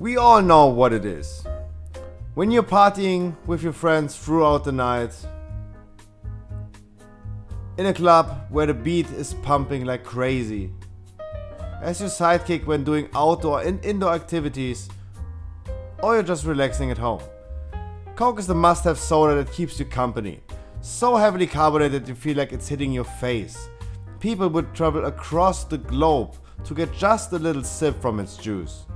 We all know what it is. When you're partying with your friends throughout the night, in a club where the beat is pumping like crazy, as your sidekick when doing outdoor and indoor activities, or you're just relaxing at home. Coke is the must-have soda that keeps you company. So heavily carbonated you feel like it's hitting your face. People would travel across the globe to get just a little sip from its juice.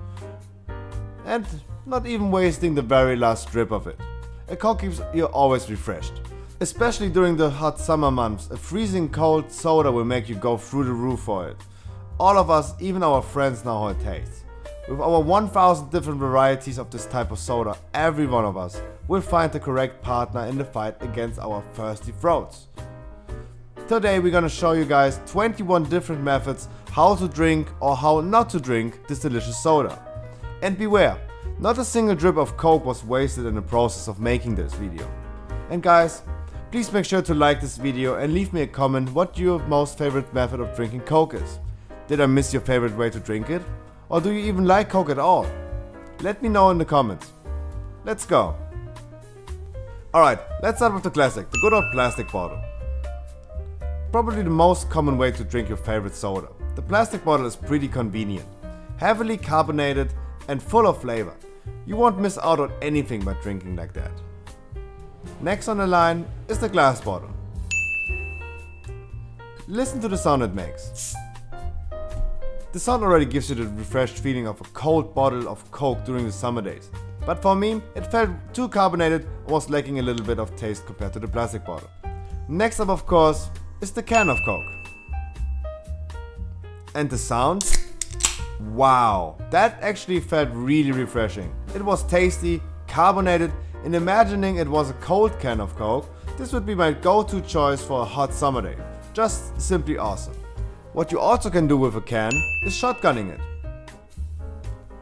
And not even wasting the very last drip of it. A Coke keeps you always refreshed. Especially during the hot summer months, a freezing cold soda will make you go through the roof for it. All of us, even our friends, know how it tastes. With our 1000 different varieties of this type of soda, every one of us will find the correct partner in the fight against our thirsty throats. Today we're gonna show you guys 21 different methods how to drink or how not to drink this delicious soda. And beware, not a single drip of Coke was wasted in the process of making this video. And guys, please make sure to like this video and leave me a comment what your most favorite method of drinking Coke is. Did I miss your favorite way to drink it? Or do you even like Coke at all? Let me know in the comments. Let's go. Alright, let's start with the classic, the good old plastic bottle. Probably the most common way to drink your favorite soda. The plastic bottle is pretty convenient, heavily carbonated and full of flavor. You won't miss out on anything by drinking like that. Next on the line is the glass bottle. Listen to the sound it makes. The sound already gives you the refreshed feeling of a cold bottle of Coke during the summer days. But for me, it felt too carbonated and was lacking a little bit of taste compared to the plastic bottle. Next up, of course, is the can of Coke. And the sound? Wow, that actually felt really refreshing. It was tasty, carbonated, and imagining it was a cold can of Coke, this would be my go-to choice for a hot summer day. Just simply awesome. What you also can do with a can is shotgunning it.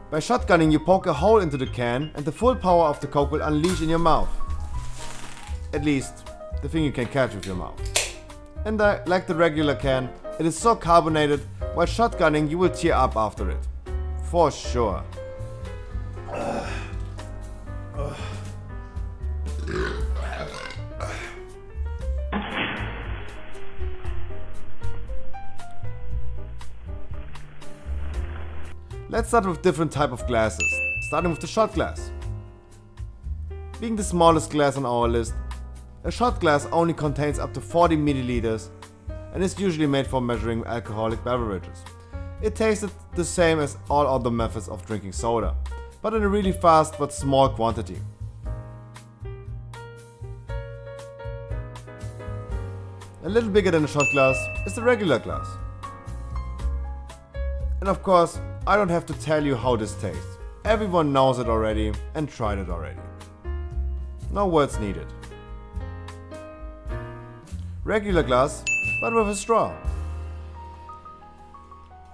By shotgunning, you poke a hole into the can and the full power of the Coke will unleash in your mouth. At least, the thing you can catch with your mouth. And like the regular can, it is so carbonated, while shotgunning you will tear up after it. For sure. Let's start with different type of glasses, starting with the shot glass. Being the smallest glass on our list, a shot glass only contains up to 40 milliliters and is usually made for measuring alcoholic beverages. It tasted the same as all other methods of drinking soda, but in a really fast but small quantity. A little bigger than a shot glass is the regular glass. And of course, I don't have to tell you how this tastes. Everyone knows it already and tried it already. No words needed. Regular glass, but with a straw.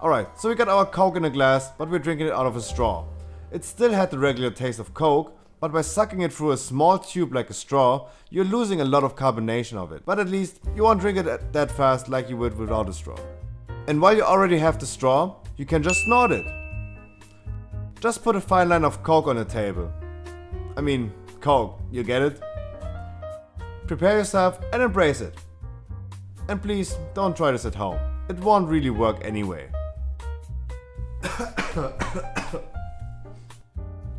Alright, so we got our Coke in a glass, but we're drinking it out of a straw. It still had the regular taste of Coke, but by sucking it through a small tube like a straw, you're losing a lot of carbonation of it. But at least you won't drink it that fast like you would without a straw. And while you already have the straw, you can just snort it. Just put a fine line of Coke on the table. I mean, Coke, you get it? Prepare yourself and embrace it. And please, don't try this at home. It won't really work anyway.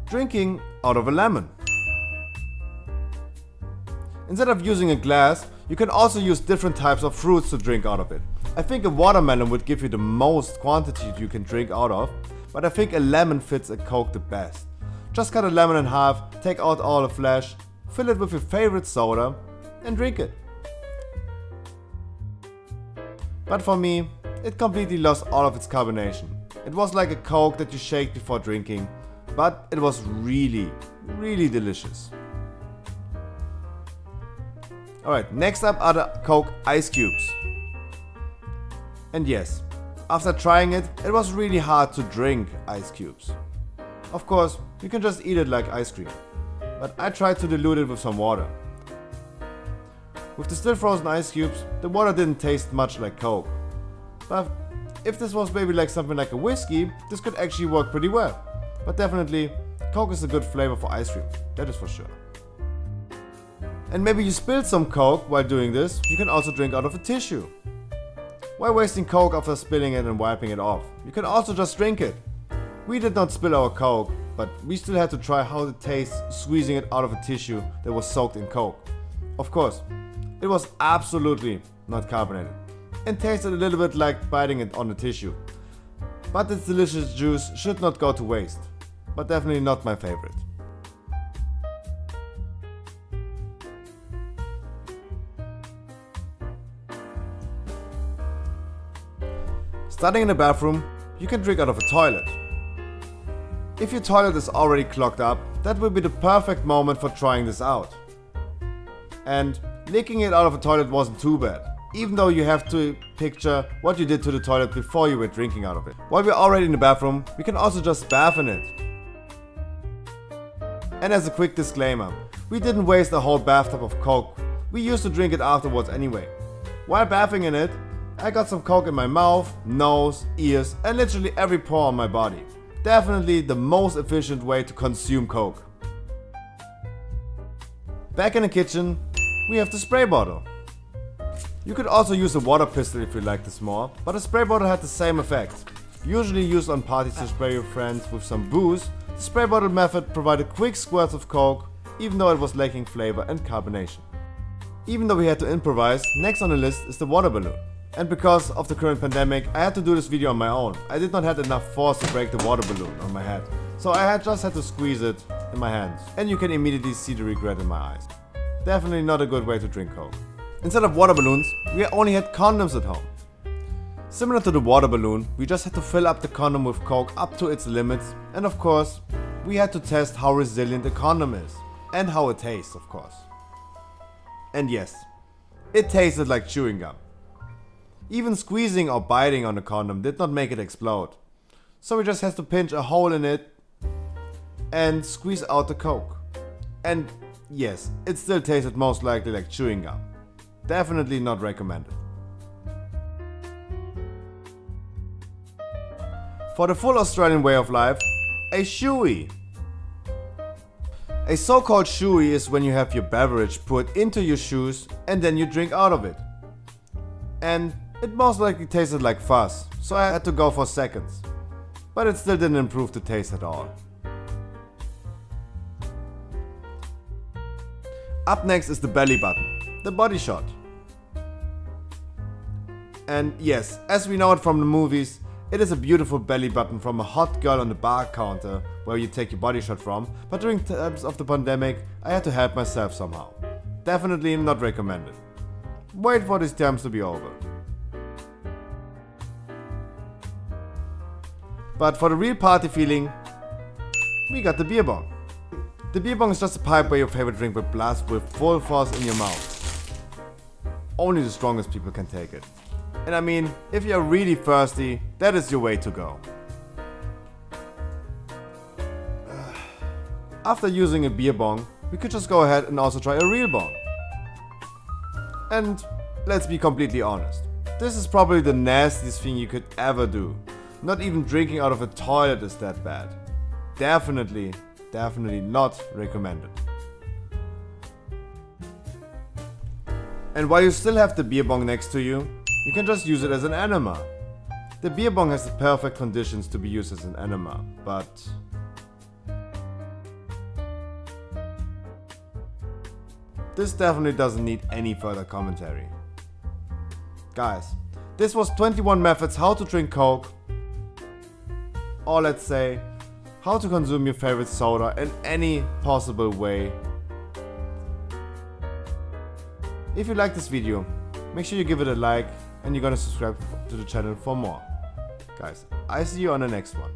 Drinking out of a lemon. Instead of using a glass, you can also use different types of fruits to drink out of it. I think a watermelon would give you the most quantity you can drink out of, but I think a lemon fits a Coke the best. Just cut a lemon in half, take out all the flesh, fill it with your favorite soda, and drink it. But for me, it completely lost all of its carbonation. It was like a Coke that you shake before drinking, but it was really, really delicious. Alright, next up are the Coke ice cubes. And yes, after trying it, it was really hard to drink ice cubes. Of course, you can just eat it like ice cream, but I tried to dilute it with some water. With the still frozen ice cubes, the water didn't taste much like Coke. But if this was maybe like something like a whiskey, this could actually work pretty well. but definitely Coke is a good flavor for ice cream, that is for sure. And maybe you spilled some Coke while doing this, you can also drink out of a tissue. Why wasting Coke after spilling it and wiping it off? You can also just drink it. We did not spill our Coke, but we still had to try how it tastes squeezing it out of a tissue that was soaked in Coke. Of course, it was absolutely not carbonated and tasted a little bit like biting it on the tissue. But its delicious juice should not go to waste, but definitely not my favorite. Starting in the bathroom, you can drink out of a toilet. If your toilet is already clogged up, that will be the perfect moment for trying this out. And licking it out of a toilet wasn't too bad, even though you have to picture what you did to the toilet before you were drinking out of it. While we're already in the bathroom, we can also just bath in it. And as a quick disclaimer, we didn't waste a whole bathtub of Coke, we used to drink it afterwards anyway. While bathing in it, I got some Coke in my mouth, nose, ears, and literally every pore on my body. Definitely the most efficient way to consume Coke. Back in the kitchen, we have the spray bottle. You could also use a water pistol if you like this more, but a spray bottle had the same effect. Usually used on parties to spray your friends with some booze, the spray bottle method provided quick squirts of Coke, even though it was lacking flavor and carbonation. Even though we had to improvise, next on the list is the water balloon. And because of the current pandemic, I had to do this video on my own. I did not have enough force to break the water balloon on my head, so I just had to squeeze it in my hands. And you can immediately see the regret in my eyes. Definitely not a good way to drink Coke. Instead of water balloons, we only had condoms at home. Similar to the water balloon, we just had to fill up the condom with Coke up to its limits, and of course, we had to test how resilient a condom is. And how it tastes, of course. And yes, it tasted like chewing gum. Even squeezing or biting on the condom did not make it explode. So we just had to pinch a hole in it and squeeze out the Coke. And yes, it still tasted most likely like chewing gum. Definitely not recommended. For the full Australian way of life, a Shoei. A so-called Shoei is when you have your beverage put into your shoes and then you drink out of it. And it most likely tasted like fuzz, so I had to go for seconds. But it still didn't improve the taste at all. Up next is the belly button, the body shot. And yes, as we know it from the movies, it is a beautiful belly button from a hot girl on the bar counter where you take your body shot from, but during times of the pandemic, I had to help myself somehow. Definitely not recommended. Wait for these times to be over. But for the real party feeling, we got the beer bong. The beer bong is just a pipe where your favorite drink will blast with full force in your mouth. Only the strongest people can take it. And I mean, if you're really thirsty, that is your way to go. After using a beer bong, we could just go ahead and also try a real bong. And let's be completely honest, this is probably the nastiest thing you could ever do. Not even drinking out of a toilet is that bad. Definitely not recommended. And while you still have the beer bong next to you, you can just use it as an enema. The beer bong has the perfect conditions to be used as an enema, but this definitely doesn't need any further commentary. Guys, this was 21 methods how to drink Coke, or let's say, how to consume your favorite soda in any possible way. If you like this video, make sure you give it a like and you're gonna subscribe to the channel for more. Guys, I see you on the next one.